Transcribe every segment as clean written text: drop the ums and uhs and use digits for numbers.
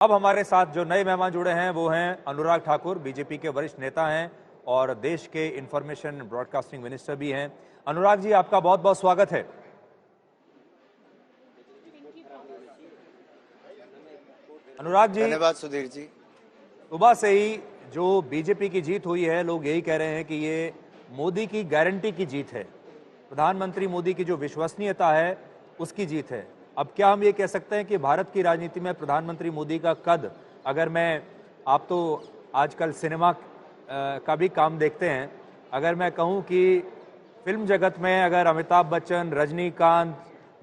अब हमारे साथ जो नए मेहमान जुड़े हैं वो हैं अनुराग ठाकुर, बीजेपी के वरिष्ठ नेता हैं और देश के इंफॉर्मेशन ब्रॉडकास्टिंग मिनिस्टर भी हैं। अनुराग जी, आपका बहुत बहुत स्वागत है। अनुराग जी, धन्यवाद सुधीर जी। सुबह से ही जो बीजेपी की जीत हुई है, लोग यही कह रहे हैं कि ये मोदी की गारंटी की जीत है, प्रधानमंत्री मोदी की जो विश्वसनीयता है उसकी जीत है। अब क्या हम ये कह सकते हैं कि भारत की राजनीति में प्रधानमंत्री मोदी का कद, अगर मैं, आप तो आजकल सिनेमा का भी काम देखते हैं, अगर मैं कहूं कि फिल्म जगत में अगर अमिताभ बच्चन, रजनीकांत,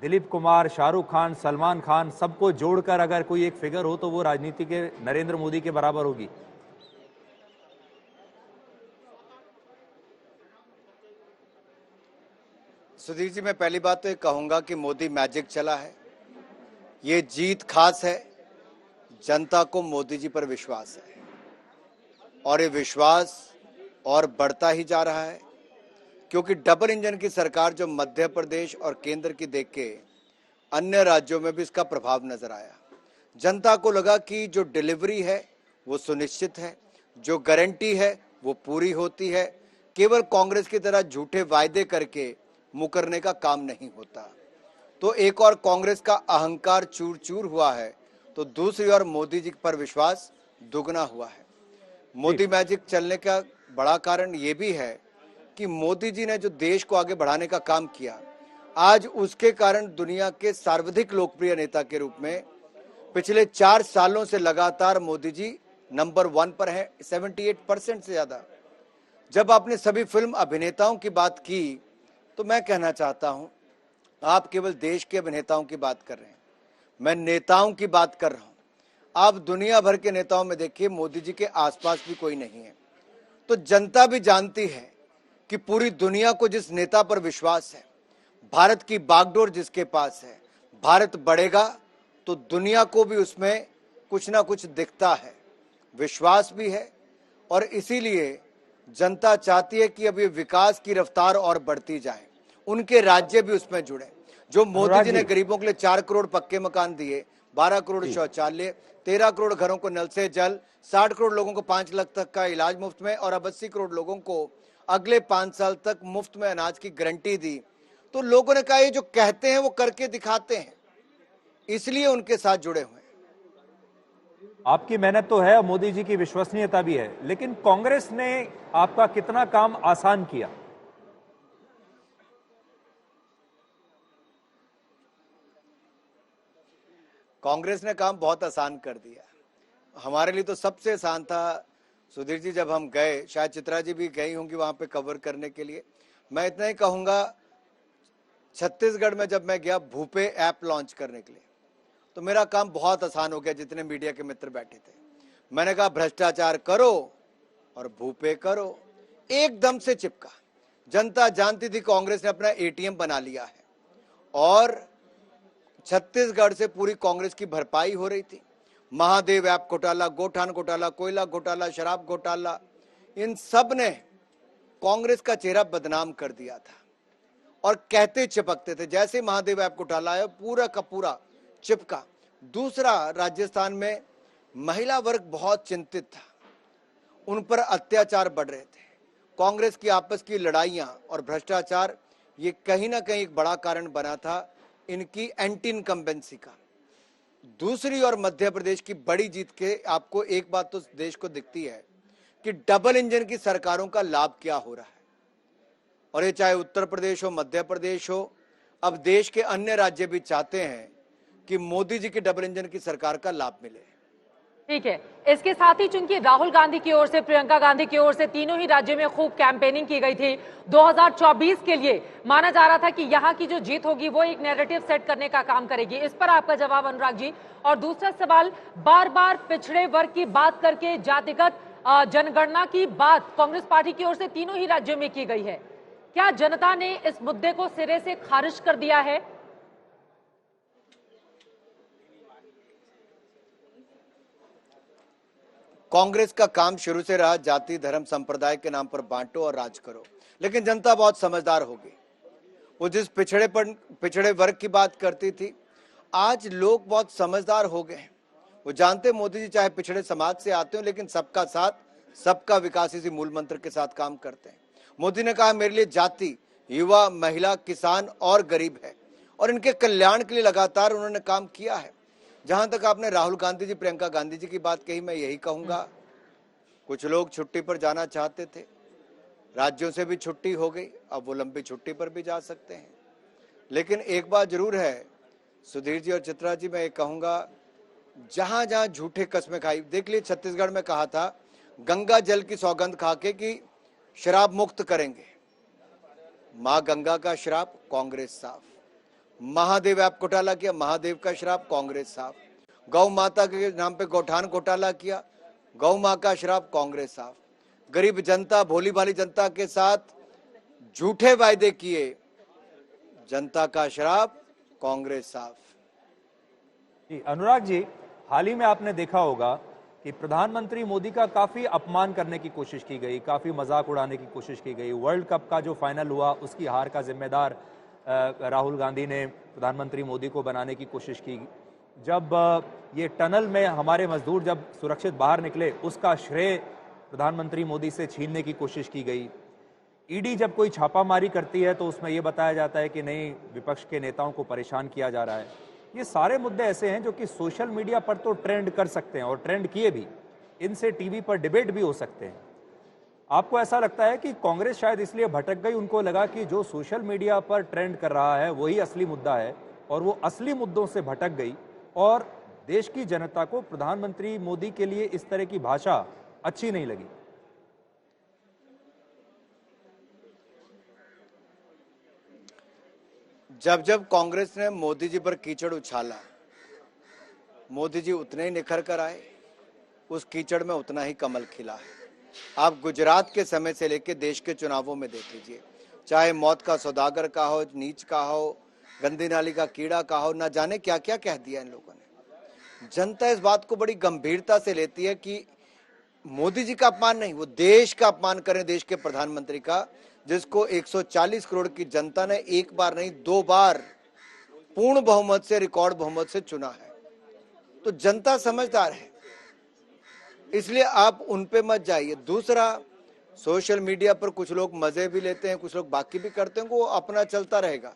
दिलीप कुमार, शाहरुख खान, सलमान खान सबको जोड़कर अगर कोई एक फिगर हो तो वो राजनीति के नरेंद्र मोदी के बराबर होगी। सुधीर जी, मैं पहली बात तो ये कहूंगा कि मोदी मैजिक चला है। ये जीत खास है, जनता को मोदी जी पर विश्वास है और ये विश्वास और बढ़ता ही जा रहा है, क्योंकि डबल इंजन की सरकार जो मध्य प्रदेश और केंद्र की देख के अन्य राज्यों में भी इसका प्रभाव नजर आया। जनता को लगा कि जो डिलीवरी है वो सुनिश्चित है, जो गारंटी है वो पूरी होती है, केवल कांग्रेस की तरह झूठे वायदे करके मुकरने का काम नहीं होता। तो एक और कांग्रेस का अहंकार चूर चूर हुआ है, तो दूसरी ओर मोदी जी पर विश्वास दुगना हुआ है। मोदी मैजिक चलने का बड़ा कारण ये भी है कि मोदी जी ने जो देश को आगे बढ़ाने का काम किया, आज उसके कारण दुनिया के सर्वाधिक लोकप्रिय नेता के रूप में पिछले 4 सालों से लगातार मोदी जी नंबर 1 पर है, 78% से ज्यादा। जब आपने सभी फिल्म अभिनेताओं की बात की तो मैं कहना चाहता हूं, आप केवल देश के अभिनेताओं की बात कर रहे हैं, मैं नेताओं की बात कर रहा हूं। आप दुनिया भर के नेताओं में देखिए, मोदी जी के आसपास भी कोई नहीं है। तो जनता भी जानती है कि पूरी दुनिया को जिस नेता पर विश्वास है, भारत की बागडोर जिसके पास है, भारत बढ़ेगा तो दुनिया को भी उसमें कुछ ना कुछ दिखता है, विश्वास भी है। और इसीलिए जनता चाहती है कि अब ये विकास की रफ्तार और बढ़ती जाए, उनके राज्य भी उसमें जुड़े। जो मोदी जी ने गरीबों के लिए 4 करोड़ पक्के मकान दिए, 12 करोड़ शौचालय, 13 करोड़ घरों को नल से जल, 60 करोड़ लोगों को 5 लाख तक का इलाज मुफ्त में और अब 80 करोड़ लोगों को अगले 5 साल तक मुफ्त में अनाज की गारंटी दी, तो लोगों ने कहा ये जो कहते हैं वो करके दिखाते हैं, इसलिए उनके साथ जुड़े हुए हैं। आपकी मेहनत तो है, मोदी जी की विश्वसनीयता भी है, लेकिन कांग्रेस ने आपका कितना काम आसान किया? कांग्रेस ने काम बहुत आसान कर दिया। हमारे लिए तो सबसे आसान था सुधीर जी, जब हम गए, शायद चित्रा जी भी गई होंगी वहां पे कवर करने के लिए। मैं इतना ही कहूंगा, छत्तीसगढ़ में जब मैं गया भूपे ऐप लॉन्च करने के लिए, तो मेरा काम बहुत आसान हो गया। जितने मीडिया के मित्र बैठे थे, मैंने कहा भ्रष्टाचार करो और भूपे करो, एकदम से चिपका। जनता जानती थी कांग्रेस ने अपना एटीएम बना लिया है और छत्तीसगढ़ से पूरी कांग्रेस की भरपाई हो रही थी। महादेव ऐप घोटाला, गोठान घोटाला, कोयला घोटाला, शराब घोटाला, इन सब ने कांग्रेस का चेहरा बदनाम कर दिया था और कहते चिपकते थे। जैसे महादेव ऐप घोटाला है, पूरा का पूरा चिपका। दूसरा, राजस्थान में महिला वर्ग बहुत चिंतित था, उन पर अत्याचार बढ़ रहे थे। कांग्रेस की आपस की लड़ाइयां और भ्रष्टाचार, ये कहीं ना कहीं एक बड़ा कारण बना था इनकी एंटी इनकम्बेंसी का। दूसरी और मध्य प्रदेश की बड़ी जीत के आपको एक बात तो देश को दिखती है कि डबल इंजन की सरकारों का लाभ क्या हो रहा है। और ये चाहे उत्तर प्रदेश हो, मध्य प्रदेश हो, अब देश के अन्य राज्य भी चाहते हैं कि मोदी जी की डबल इंजन की सरकार का लाभ मिले। ठीक है, इसके साथ ही चूंकि राहुल गांधी की ओर से, प्रियंका गांधी की ओर से तीनों ही राज्यों में खूब कैंपेनिंग की गई थी 2024 के लिए, माना जा रहा था कि यहां की जो जीत होगी वो एक नैरेटिव सेट करने का काम करेगी। इस पर आपका जवाब अनुराग जी। और दूसरा सवाल, बार बार पिछड़े वर्ग की बात करके जातिगत जनगणना की बात कांग्रेस पार्टी की ओर से तीनों ही राज्यों में की गई है, क्या जनता ने इस मुद्दे को सिरे से खारिज कर दिया है? कांग्रेस का काम शुरू से रहा जाति धर्म संप्रदाय के नाम पर बांटो और राज करो, लेकिन जनता बहुत समझदार होगी। वो जिस पिछड़े वर्ग की बात करती थी, आज लोग बहुत समझदार हो गए। वो जानते मोदी जी चाहे पिछड़े समाज से आते हो, लेकिन सबका साथ सबका विकास इसी मूल मंत्र के साथ काम करते हैं। मोदी ने कहा मेरे लिए जाति, युवा, महिला, किसान और गरीब है, और इनके कल्याण के लिए लगातार उन्होंने काम किया है। जहां तक आपने राहुल गांधी जी, प्रियंका गांधी जी की बात कही, मैं यही कहूंगा, कुछ लोग छुट्टी पर जाना चाहते थे, राज्यों से भी छुट्टी हो गई, अब वो लंबी छुट्टी पर भी जा सकते हैं। लेकिन एक बात जरूर है सुधीर जी और चित्रा जी, मैं ये कहूंगा, जहां जहां झूठे कस्में खाई, देख लिए छत्तीसगढ़ में कहा था गंगा जल की सौगंध खा के कि शराब मुक्त करेंगे, मां गंगा का श्राप, कांग्रेस साफ। महादेव ऐप घोटाला किया, महादेव का श्राप, कांग्रेस साफ। गौ माता के नाम पे गौठान घोटाला किया, गौ मां का श्राप, कांग्रेस साफ। गरीब जनता, भोली भाली जनता के साथ झूठे वायदे किए, जनता का श्राप, कांग्रेस साफ। जी अनुराग जी, हाल ही में आपने देखा होगा कि प्रधानमंत्री मोदी का काफी अपमान करने की कोशिश की गई, काफी मजाक उड़ाने की कोशिश की गई। वर्ल्ड कप का जो फाइनल हुआ उसकी हार का जिम्मेदार राहुल गांधी ने प्रधानमंत्री मोदी को बनाने की कोशिश की। जब ये टनल में हमारे मजदूर जब सुरक्षित बाहर निकले, उसका श्रेय प्रधानमंत्री मोदी से छीनने की कोशिश की गई। ईडी जब कोई छापामारी करती है तो उसमें यह बताया जाता है कि नहीं, विपक्ष के नेताओं को परेशान किया जा रहा है। ये सारे मुद्दे ऐसे हैं जो कि सोशल मीडिया पर तो ट्रेंड कर सकते हैं और ट्रेंड किए भी, इनसे टीवी पर डिबेट भी हो सकते हैं। आपको ऐसा लगता है कि कांग्रेस शायद इसलिए भटक गई, उनको लगा कि जो सोशल मीडिया पर ट्रेंड कर रहा है वही असली मुद्दा है, और वो असली मुद्दों से भटक गई और देश की जनता को प्रधानमंत्री मोदी के लिए इस तरह की भाषा अच्छी नहीं लगी? जब जब कांग्रेस ने मोदी जी पर कीचड़ उछाला, मोदी जी उतने ही निखर कर आए, उस कीचड़ में उतना ही कमल खिला है। आप गुजरात के समय से लेकर देश के चुनावों में देख लीजिए, चाहे मौत का सौदागर का हो, नीच का हो, गंदी नाली का कीड़ा का हो, ना जाने क्या क्या कह दिया इन लोगों ने। जनता इस बात को बड़ी गंभीरता से लेती है कि मोदी जी का अपमान नहीं, वो देश का अपमान करें, देश के प्रधानमंत्री का, जिसको 140 करोड़ की जनता ने एक बार नहीं 2 बार पूर्ण बहुमत से, रिकॉर्ड बहुमत से चुना है। तो जनता समझदार है, इसलिए आप उन पे मत जाइए। दूसरा, सोशल मीडिया पर कुछ लोग मजे भी लेते हैं, कुछ लोग बाकी भी करते हैं, वो अपना चलता रहेगा।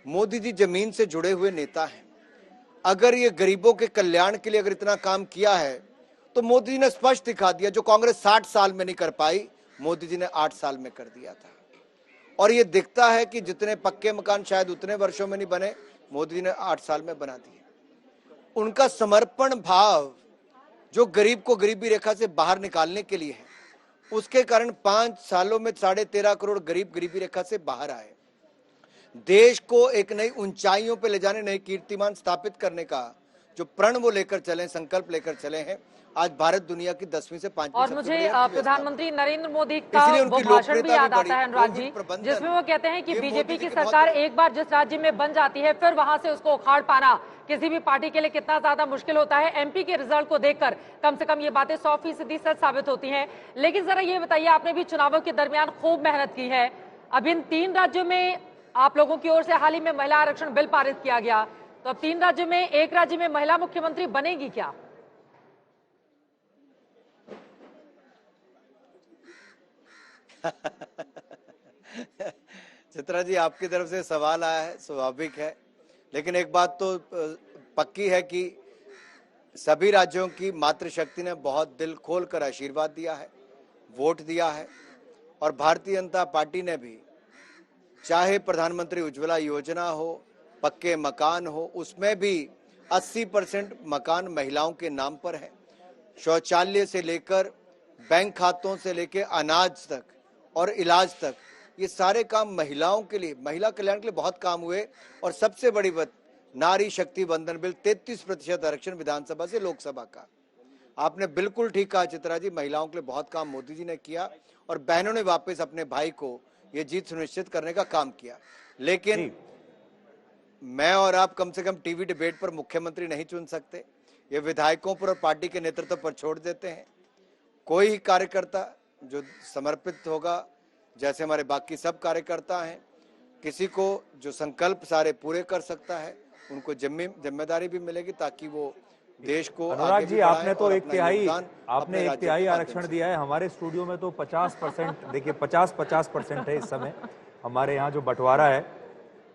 मोदी जी जमीन से जुड़े हुए नेता हैं। अगर ये गरीबों के कल्याण के लिए अगर इतना काम किया है तो मोदी जी ने स्पष्ट दिखा दिया, जो कांग्रेस 60 साल में नहीं कर पाई, मोदी जी ने 8 साल में कर दिया था। और ये दिखता है कि जितने पक्के मकान शायद उतने वर्षों में नहीं बने, मोदी जी ने 8 साल में बना दिए। उनका समर्पण भाव जो गरीब को गरीबी रेखा से बाहर निकालने के लिए है, उसके कारण 5 सालों में 13.5 करोड़ गरीब गरीबी रेखा से बाहर आए। देश को एक नई ऊंचाइयों पर ले जाने, नई कीर्तिमान स्थापित करने का जो प्रण वो लेकर चले, संकल्प लेकर चले हैं, आज भारत दुनिया की 10वीं से 5वीं और मुझे प्रधानमंत्री नरेंद्र मोदी का वो भाषण भी याद आता है अनुराग जी, जिसमें वो कहते हैं कि बीजेपी की सरकार एक बार जिस राज्य में बन जाती है, फिर वहां से उसको उखाड़ पाना किसी भी पार्टी के लिए कितना ज्यादा मुश्किल होता है। एमपी के रिजल्ट को देखकर कम से कम ये बातें 100% सच साबित होती हैं। लेकिन जरा ये बताइए, आपने भी चुनावों के दरमियान खूब मेहनत की है, अब इन 3 राज्यों में आप लोगों की ओर से हाल ही में महिला आरक्षण बिल पारित किया गया, तो अब 3 राज्यों में एक राज्य में महिला मुख्यमंत्री बनेगी क्या? चित्रा जी, आपकी तरफ से सवाल आया है, स्वाभाविक है, लेकिन एक बात तो पक्की है कि सभी राज्यों की मातृशक्ति ने बहुत दिल खोल कर आशीर्वाद दिया है, वोट दिया है, और भारतीय जनता पार्टी ने भी, चाहे प्रधानमंत्री उज्ज्वला योजना हो, पक्के मकान हो, उसमें भी 80% मकान महिलाओं के नाम पर है। शौचालय से लेकर बैंक खातों से लेकर अनाज तक और इलाज तक, ये सारे काम महिलाओं के लिए, महिला कल्याण के लिए बहुत काम हुए। और सबसे बड़ी बात, नारी शक्ति वंदन बिल, 33% आरक्षण विधानसभा से लोकसभा का। आपने बिल्कुल ठीक कहा चित्रा जी, महिलाओं के लिए बहुत काम मोदी जी ने किया, और बहनों ने वापस अपने भाई को ये जीत सुनिश्चित करने का काम किया। लेकिन मैं और आप कम से कम टीवी डिबेट पर मुख्यमंत्री नहीं चुन सकते, ये विधायकों पर और पार्टी के नेतृत्व पर छोड़ देते हैं। कोई ही कार्यकर्ता जो समर्पित होगा, जैसे हमारे बाकी सब कार्यकर्ता हैं, किसी को जो संकल्प सारे पूरे कर सकता है, उनको जिम्मेदारी भी मिलेगी, ताकि वो देश को अनुराग आगे जी, भी आपने बढ़ाएं तो और एक अपना तिहाई योगदान आपने अपने एक राज्य तिहाई के माध्यम आरक्षण से दिया है। हमारे स्टूडियो में तो 50% देखिए 50% है इस समय हमारे यहाँ जो बंटवारा है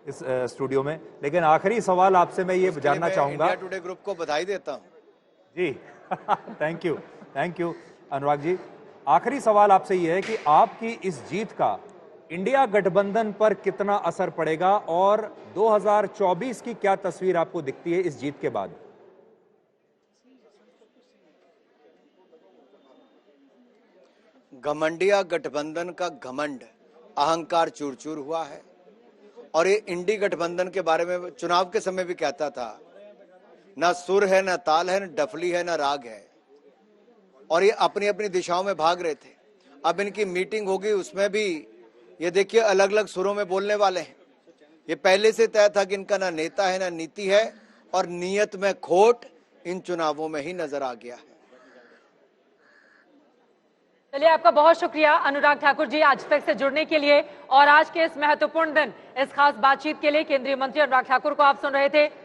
इस स्टूडियो में। लेकिन आखिरी सवाल आपसे मैं ये उसके लिए जानना मैं चाहूंगा इंडिया टुडे ग्रुप को बधाई देता हूं। जी थैंक यू अनुराग जी। आखिरी सवाल आपसे ये है कि आपकी इस जीत का इंडिया गठबंधन पर कितना असर पड़ेगा और 2024 की क्या तस्वीर आपको दिखती है इस जीत के बाद? घमंडिया गठबंधन का घमंड अहंकार चूर चूर हुआ है और ये इंडी गठबंधन के बारे में चुनाव के समय भी कहता था, ना सुर है, ना ताल है, ना डफली है, ना राग है, और ये अपनी अपनी दिशाओं में भाग रहे थे। अब इनकी मीटिंग होगी, उसमें भी ये देखिए अलग अलग सुरों में बोलने वाले हैं। ये पहले से तय था कि इनका ना नेता है ना नीति है और नीयत में खोट इन चुनावों में ही नजर आ गया है। चलिए, आपका बहुत शुक्रिया अनुराग ठाकुर जी आज तक से जुड़ने के लिए और आज के इस महत्वपूर्ण दिन इस खास बातचीत के लिए। केंद्रीय मंत्री अनुराग ठाकुर को आप सुन रहे थे।